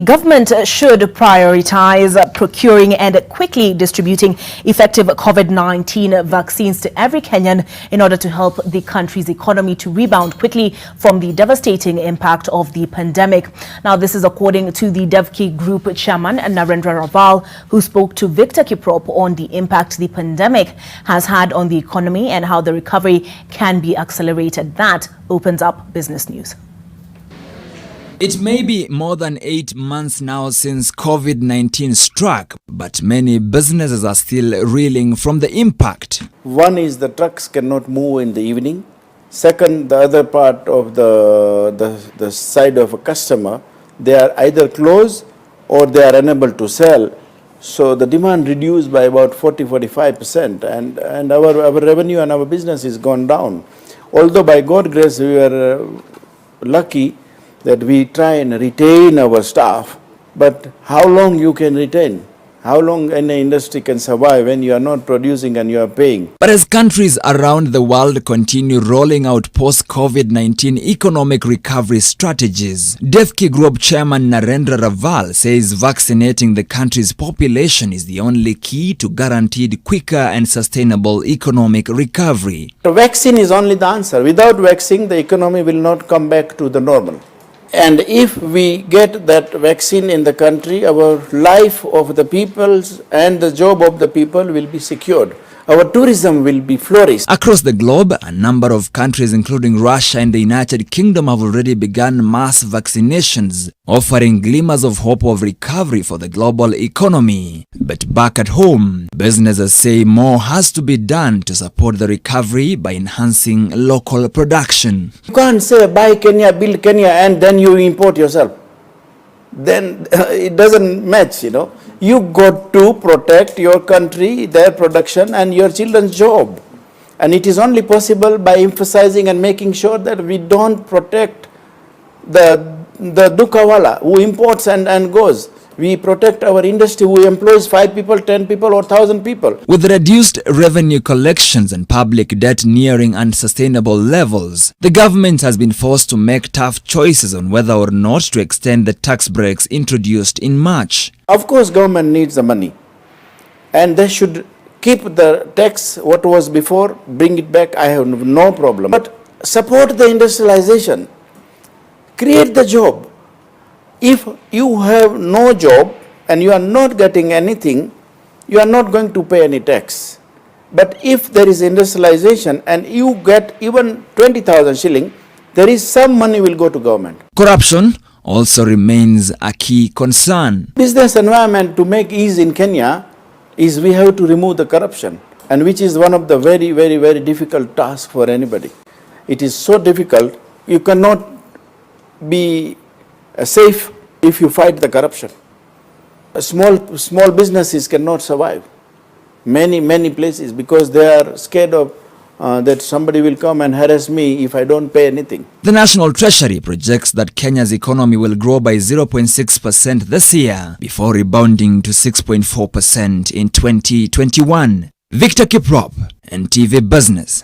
Government should prioritize procuring and quickly distributing effective COVID-19 vaccines to every Kenyan in order to help the country's economy to rebound quickly from the devastating impact of the pandemic. Now, this is according to the Devki Group chairman, Narendra Raval, who spoke to Victor Kiprop on the impact the pandemic has had on the economy and how the recovery can be accelerated. That opens up business news. It may be more than 8 months now since COVID-19 struck, but many businesses are still reeling from the impact. One is the trucks cannot move in the evening. Second, the other part of the side of a customer, they are either closed or they are unable to sell. So the demand reduced by about 40-45%, and our revenue and our business is gone down. Although by God's grace we are lucky that we try and retain our staff, but how long you can retain? How long any industry can survive when you are not producing and you are paying? But as countries around the world continue rolling out post-COVID-19 economic recovery strategies, Devki Group chairman Narendra Raval says vaccinating the country's population is the only key to guaranteed quicker and sustainable economic recovery. The vaccine is only the answer. Without vaccine, the economy will not come back to the normal. And if we get that vaccine in the country, our life of the people and the job of the people will be secured. Our tourism will be flourished. Across the globe, a number of countries including Russia and the United Kingdom have already begun mass vaccinations, offering glimmers of hope of recovery for the global economy. But back at home, businesses say more has to be done to support the recovery by enhancing local production. You can't say buy Kenya, build Kenya, and then you import yourself. Then it doesn't match, you know. You got to protect your country, their production, and your children's job. And it is only possible by emphasizing and making sure that we don't protect the dukawala who imports and goes. We protect our industry who employs 5 people, 10 people, or 1,000 people. With reduced revenue collections and public debt nearing unsustainable levels, the government has been forced to make tough choices on whether or not to extend the tax breaks introduced in March. Of course, government needs the money, and they should keep the tax what was before, bring it back. I have no problem. But support the industrialization, create the job. If you have no job and you are not getting anything, you are not going to pay any tax. But if there is industrialization and you get even 20,000 shilling, there is some money will go to government. Corruption also remains a key concern. Business environment to make ease in Kenya is we have to remove the corruption, and which is one of the very, very, very difficult tasks for anybody. It is so difficult, you cannot be safe if you fight the corruption. Small businesses cannot survive. Many places, because they are scared of that somebody will come and harass me if I don't pay anything. The National Treasury projects that Kenya's economy will grow by 0.6% this year before rebounding to 6.4% in 2021. Victor Kiprop, NTV Business.